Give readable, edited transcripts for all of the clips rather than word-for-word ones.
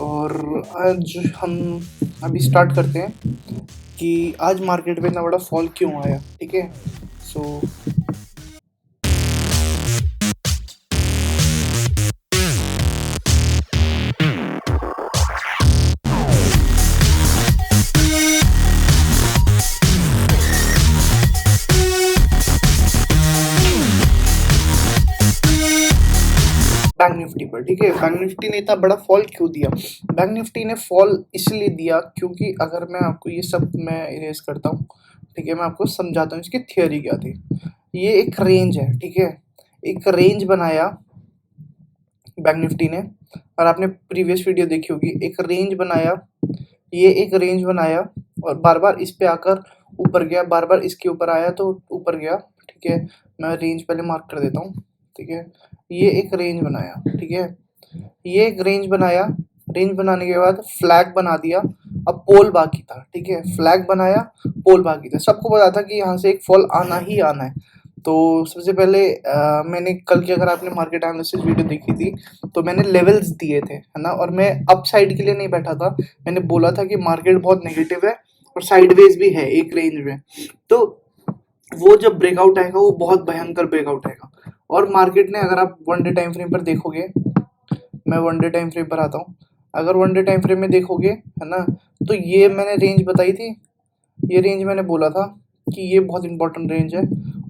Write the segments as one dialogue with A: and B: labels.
A: और आज हम अभी स्टार्ट करते हैं कि आज मार्केट में इतना बड़ा फॉल क्यों आया। ठीक है, सो बैंक निफ्टी पर, ठीक है, बैंक निफ्टी ने इतना बड़ा फॉल क्यों दिया। बैंक निफ्टी ने फॉल इसलिए दिया क्योंकि अगर मैं आपको ये सब मैं इरेज करता हूँ, ठीक है, मैं आपको समझाता हूँ इसकी थियोरी क्या थी। ये एक रेंज है, ठीक है, एक रेंज बनाया बैंक निफ्टी ने, और आपने प्रीवियस वीडियो देखी होगी, एक रेंज बनाया, ये एक रेंज बनाया और बार बार इस पे आकर ऊपर गया, बार बार इसके ऊपर आया तो ऊपर गया। ठीक है, मैं रेंज पहले मार्क कर देता हूँ। ठीक है, ये एक रेंज बनाया, ठीक है, ये एक रेंज बनाया, रेंज बनाने के बाद फ्लैग बना दिया, अब पोल बाकी था। ठीक है, फ्लैग बनाया, पोल बाकी था, सबको पता था कि यहाँ से एक फॉल आना ही आना है। तो सबसे पहले मैंने कल की, अगर आपने मार्केट एनालिसिस वीडियो देखी थी तो मैंने लेवल्स दिए थे, है ना, और मैं अप साइड के लिए नहीं बैठा था, मैंने बोला था कि मार्केट बहुत नेगेटिव है और साइडवेज भी है एक रेंज में, तो वो जब ब्रेकआउट आएगा वो बहुत भयंकर ब्रेकआउट आएगा। और मार्केट ने, अगर आप वन डे टाइम फ्रेम पर देखोगे, मैं वन डे टाइम फ्रेम पर आता हूँ, अगर वन डे टाइम फ्रेम में देखोगे, है ना, तो ये मैंने रेंज बताई थी, ये रेंज मैंने बोला था कि ये बहुत इंपॉर्टेंट रेंज है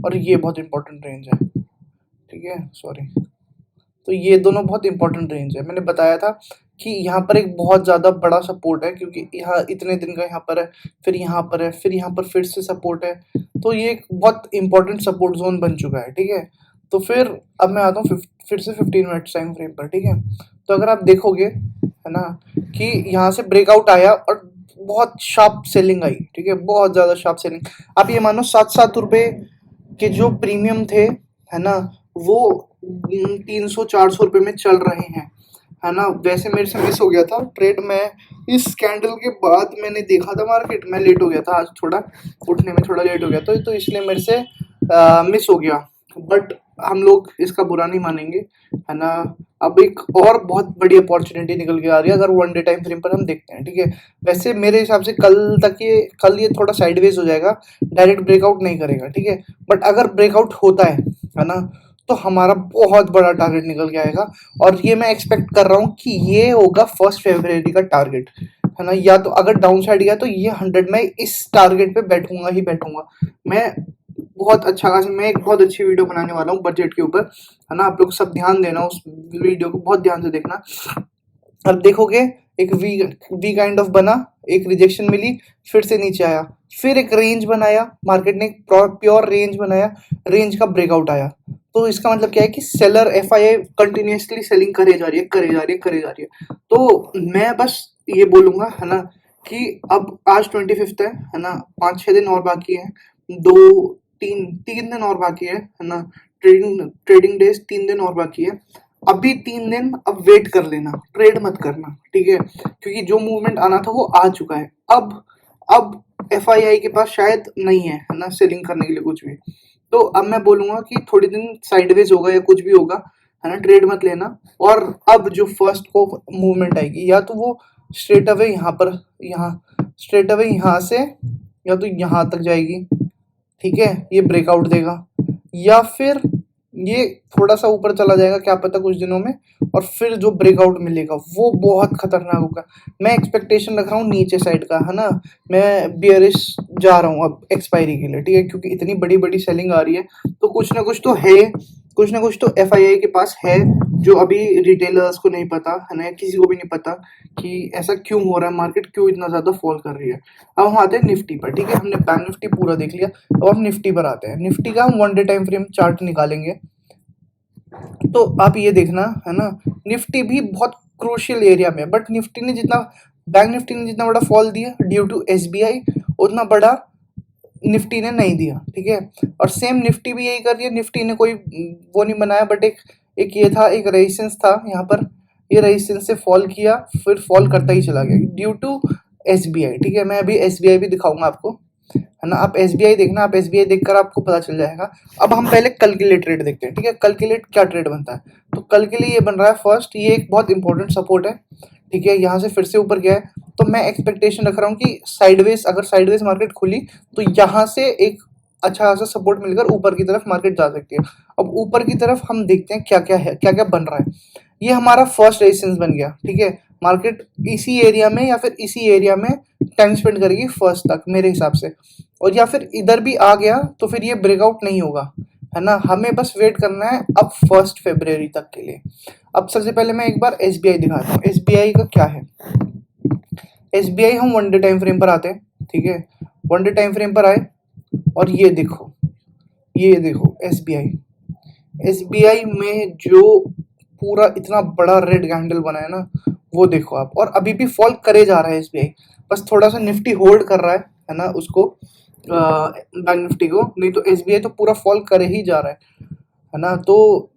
A: और ये बहुत इंपॉर्टेंट रेंज है। ठीक है, सॉरी, तो ये दोनों बहुत इंपॉर्टेंट रेंज है। मैंने बताया था कि यहाँ पर एक बहुत ज़्यादा बड़ा सपोर्ट है क्योंकि यहाँ इतने दिन का यहाँ पर है, फिर यहाँ पर है, फिर यहाँ पर फिर से सपोर्ट है, तो ये एक बहुत इंपॉर्टेंट सपोर्ट जोन बन चुका है। ठीक है, तो फिर अब मैं आता हूँ फिर से 15 मिनट टाइम फ्रेम पर। ठीक है, तो अगर आप देखोगे, है ना, कि यहाँ से ब्रेकआउट आया और बहुत शार्प सेलिंग आई। ठीक है, बहुत ज़्यादा शार्प सेलिंग। आप ये मानो 7-7 रुपये के जो प्रीमियम थे, है ना, वो 300-400 रुपये में चल रहे हैं, है ना। वैसे मेरे से मिस हो गया था ट्रेड में, इस कैंडल के बाद मैंने देखा था मार्केट, मैं लेट हो गया था आज, थोड़ा उठने में थोड़ा लेट हो गया था, तो इसलिए मेरे से मिस हो गया, बट हम लोग इसका बुरा नहीं मानेंगे, है ना। अब एक और बहुत बड़ी अपॉर्चुनिटी निकल के आ रही है अगर वन डे टाइम फ्रेम पर हम देखते हैं। ठीक है, वैसे मेरे हिसाब से कल ये थोड़ा साइडवेज हो जाएगा, डायरेक्ट ब्रेकआउट नहीं करेगा। ठीक है, बट अगर ब्रेकआउट होता है ना, तो हमारा बहुत बड़ा टारगेट निकल के आएगा, और ये मैं एक्सपेक्ट कर रहा हूँ कि ये होगा 1 फरवरी का टारगेट, है ना। या तो अगर डाउन साइड गया तो ये 100 में इस टारगेट पे बैठूंगा ही बैठूंगा। मैं बहुत अच्छा खासा, मैं एक बहुत अच्छी वीडियो बनाने वाला हूँ बजट के ऊपर, है ना। आप लोग सब ध्यान देना, उस वीडियो को बहुत ध्यान से देखना। अब देखोगे, एक वी काइंड ऑफ बना, एक रिजेक्शन मिली, फिर से नीचे आया, फिर एक रेंज बनाया, मार्केट ने प्योर रेंज बनाया, रेंज का ब्रेकआउट आया। तो इसका मतलब क्या है कि सेलर एफआईआई कंटिन्यूसली सेलिंग करे जा रही है, करे जा रही है, करे जा रही है। तो मैं बस ये बोलूंगा, है ना, कि अब आज 25 है ना, 5-6 दिन और बाकी है, 2-3 दिन और बाकी है ना, ट्रेडिंग डेज 3 दिन और बाकी है। अभी 3 दिन अब वेट कर लेना, ट्रेड मत करना। ठीक है, क्योंकि जो मूवमेंट आना था वो आ चुका है। अब एफआईआई के पास शायद नहीं है ना, सेलिंग करने के लिए कुछ भी। तो अब मैं बोलूंगा कि थोड़ी दिन साइडवेज होगा या कुछ भी होगा, है ना, ट्रेड मत लेना। और अब जो फर्स्ट को मूवमेंट आएगी, या तो वो स्ट्रेट अवे स्ट्रेट अवे यहाँ से, या तो यहाँ तक जाएगी, ठीक है, ये ब्रेकआउट देगा, या फिर ये थोड़ा सा ऊपर चला जाएगा, क्या पता कुछ दिनों में, और फिर जो ब्रेकआउट मिलेगा वो बहुत खतरनाक होगा। मैं एक्सपेक्टेशन रख रहा हूँ नीचे साइड का, है ना, मैं बियरिश जा रहा हूँ अब एक्सपायरी के लिए। ठीक है, क्योंकि इतनी बड़ी बड़ी सेलिंग आ रही है, तो कुछ ना कुछ तो है, कुछ ना कुछ तो एफआईआई के पास है, जो अभी रिटेलर्स को नहीं पता, है ना, किसी को भी नहीं पता कि ऐसा क्यों हो रहा है, मार्केट क्यों इतना ज़्यादा फॉल कर रही है। अब हम आते हैं निफ्टी पर। ठीक है, हमने बैंक निफ्टी पूरा देख लिया, अब हम निफ्टी पर आते हैं। निफ्टी का हम one day time frame chart निकालेंगे, तो आप ये देखना, है ना, निफ्टी भी बहुत क्रूशियल एरिया में, बट बैंक निफ्टी ने जितना बड़ा फॉल दिया ड्यू टू एसबीआई, उतना बड़ा निफ्टी ने नहीं दिया। ठीक है, और सेम निफ्टी भी यही कर रही है, निफ्टी ने कोई वो नहीं बनाया, बट एक ये था, एक रेजिस्टेंस था यहाँ पर, ये रेजिस्टेंस से फॉल किया, फिर फॉल करता ही चला गया ड्यू टू एसबीआई। ठीक है, मैं अभी एसबीआई भी दिखाऊंगा आपको, है ना, आप एसबीआई देखना, आप एसबीआई देखकर आपको पता चल जाएगा। अब हम पहले कल के लिए ट्रेड देखते हैं। ठीक है, कल के लिए क्या ट्रेड बनता है, तो कल के लिए ये बन रहा है फर्स्ट, ये एक बहुत इंपॉर्टेंट सपोर्ट है, ठीक है, यहाँ से फिर से ऊपर गया है, तो मैं एक्सपेक्टेशन रख रहा हूँ कि साइडवेज, अगर साइडवेज मार्केट खुली तो यहाँ से एक अच्छा खासा सपोर्ट मिलकर ऊपर की तरफ मार्केट जा सकती है। अब ऊपर की तरफ हम देखते हैं क्या क्या है, क्या क्या बन रहा है। ये हमारा फर्स्ट रेजिस्टेंस बन गया, ठीक है। मार्केट इसी एरिया में या फिर इसी एरिया में टाइम स्पेंड करेगी फर्स्ट तक मेरे हिसाब से, और या फिर इधर भी आ गया तो फिर ये ब्रेकआउट नहीं होगा, है ना। हमें बस वेट करना है अब 1 फरवरी तक के लिए। अब सबसे पहले मैं एक बार एसबीआई दिखाता हूँ, एसबीआई का क्या है। एसबीआई हम 1 डे टाइम फ्रेम पर आते हैं, ठीक है। 1 डे टाइम फ्रेम पर आए और ये देखो एसबीआई, एसबीआई में जो पूरा इतना बड़ा रेड कैंडल बना है ना, वो देखो आप, और अभी भी फॉल करे जा रहा है एसबीआई। बस थोड़ा सा निफ्टी होल्ड कर रहा है ना उसको, बैंक निफ्टी को, नहीं तो एसबीआई तो पूरा फॉल करे ही जा रहा है ना। तो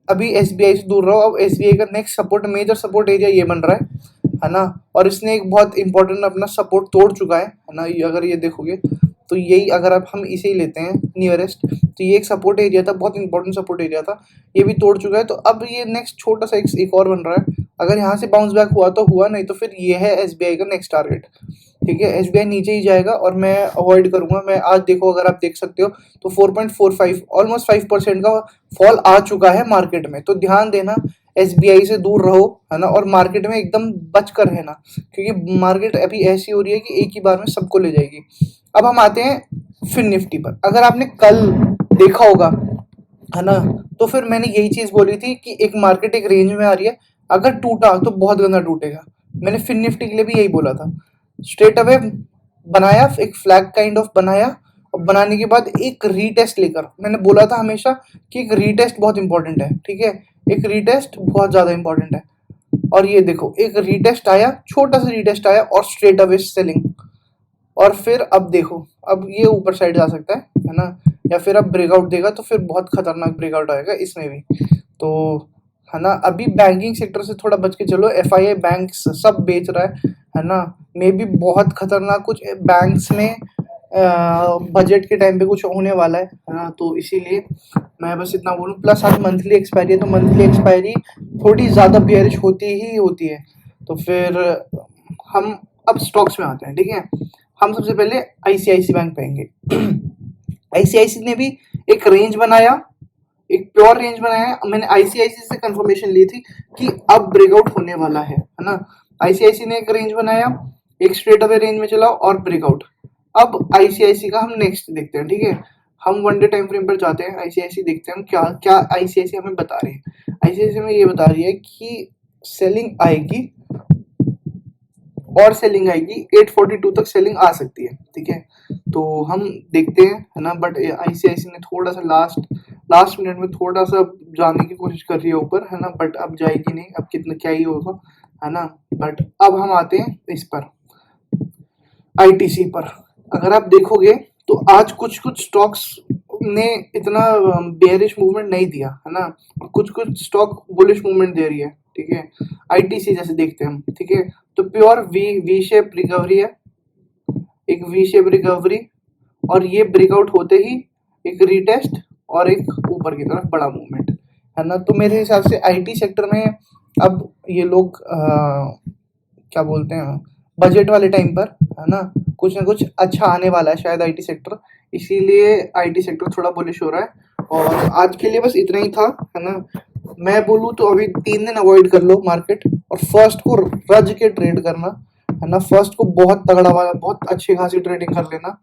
A: अभी एसबीआई से दूर रहो। अब एसबीआई का next support, major support area ये बन रहा है ना। और इसने एक बहुत इंपॉर्टेंट अपना सपोर्ट तोड़ चुका है ना। ये अगर ये देखोगे तो यही, अगर आप हम इसे ही लेते हैं नियरेस्ट, तो ये एक सपोर्ट एरिया था, बहुत इंपॉर्टेंट सपोर्ट एरिया था, ये भी तोड़ चुका है। तो अब ये नेक्स्ट छोटा सा एक और बन रहा है। अगर यहाँ से बाउंस बैक हुआ तो हुआ, नहीं तो फिर ये है एसबीआई का नेक्स्ट टारगेट, ठीक है। एसबीआई नीचे ही जाएगा और मैं अवॉइड करूंगा। मैं आज देखो, अगर आप देख सकते हो तो 4.45 ऑलमोस्ट 5% का फॉल आ चुका है मार्केट में। तो ध्यान देना, एसबीआई से दूर रहो, है ना, और मार्केट में एकदम बच कर रहना, क्योंकि मार्केट अभी ऐसी हो रही है कि एक ही बार में सबको ले जाएगी। अब हम आते हैं फिर निफ्टी पर। अगर आपने कल देखा होगा, है ना, तो फिर मैंने यही चीज बोली थी कि एक मार्केट एक रेंज में आ रही है, अगर टूटा तो बहुत गंदा टूटेगा। मैंने फिर निफ्टी के लिए भी यही बोला था। स्ट्रेट अवे बनाया, एक फ्लैग काइंड ऑफ बनाया, और बनाने के बाद एक रीटेस्ट लेकर, मैंने बोला था हमेशा कि एक रीटेस्ट बहुत इंपॉर्टेंट है, ठीक है। एक रीटेस्ट बहुत ज्यादा इंपॉर्टेंट है। और ये देखो, एक रीटेस्ट आया, छोटा सा रीटेस्ट आया और स्ट्रेट अवे सेलिंग। और फिर अब देखो, अब ये ऊपर साइड जा सकता है ना, या फिर अब ब्रेकआउट देगा तो फिर बहुत खतरनाक ब्रेकआउट आएगा इसमें भी। तो है ना, अभी बैंकिंग सेक्टर से थोड़ा बच के चलो। एफआईआई बैंक सब बेच रहा है ना। मे बी बहुत खतरनाक कुछ बैंक्स में बजट के टाइम पे कुछ होने वाला है ना। तो इसीलिए मैं बस इतना बोलूँ। प्लस आज मंथली एक्सपायरी है, तो मंथली एक्सपायरी थोड़ी ज़्यादा बेयरिश होती ही होती है। तो फिर हम अब स्टॉक्स में आते हैं, ठीक है। हम सबसे पहले आईसीआईसी बैंक पे आएंगे। आईसीआईसी ने भी एक रेंज बनाया, एक प्योर रेंज बनाया। मैंने आईसीआईसी से कंफर्मेशन ली थी कि अब ब्रेकआउट होने वाला है ना। आईसीआईसी ने एक रेंज बनाया, एक स्ट्रेट अवे रेंज में चला और ब्रेकआउट। अब आईसीआईसी का हम नेक्स्ट देखते हैं, ठीक है। हम 1 डे टाइम फ्रेम पर जाते हैं, आईसीआईसी देखते हैं क्या क्या आईसीआईसी हमें बता रही है। आईसीआईसी में ये बता रही है कि सेलिंग आएगी, और सेलिंग आएगी 842 तक सेलिंग आ सकती है, ठीक है। तो हम देखते हैं, है ना। बट आईसीआईसी ने थोड़ा सा लास्ट मिनट में थोड़ा सा जाने की कोशिश कर रही है ऊपर, है ना। बट अब जाएगी नहीं, अब कितना क्या ही होगा, है ना। बट अब हम आते हैं इस पर, आईटीसी पर। अगर आप देखोगे तो आज कुछ कुछ स्टॉक्स ने इतना बेयरिश मूवमेंट नहीं दिया, है ना। कुछ कुछ स्टॉक बुलिश मूवमेंट दे रही है, ठीक है। आईटीसी जैसे देखते हैं हम, ठीक है। तो प्योर वी शेप रिकवरी है, एक वी शेप रिकवरी, और ये ब्रेकआउट होते ही एक रीटेस्ट और एक ऊपर की तरफ बड़ा मूवमेंट, है ना। तो मेरे हिसाब से आईटी सेक्टर में अब ये लोग क्या बोलते हैं, बजट वाले टाइम पर, है ना, कुछ ना कुछ अच्छा आने वाला है शायद आईटी सेक्टर, इसीलिए आईटी सेक्टर थोड़ा बुलिश हो रहा है। और आज के लिए बस इतना ही था, है ना। मैं बोलूँ तो अभी 3 दिन अवॉइड कर लो मार्केट, और फर्स्ट को रज के ट्रेड करना, है ना। फर्स्ट को बहुत तगड़ा वाला, बहुत अच्छी खासी ट्रेडिंग कर लेना,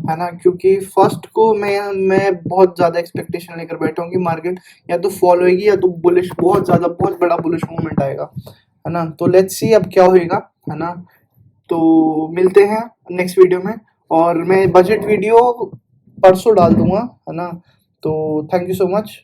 A: है ना। क्योंकि फर्स्ट को मैं बहुत ज़्यादा एक्सपेक्टेशन लेकर बैठा हूँ कि मार्केट या तो फॉल होएगी या तो बुलिश, बहुत ज़्यादा बहुत बड़ा बुलिश मूवमेंट आएगा, है ना। तो लेट्स सी अब क्या होएगा, है ना। तो मिलते हैं नेक्स्ट वीडियो में, और मैं बजट वीडियो परसों डाल दूंगा, है ना। तो थैंक यू सो मच।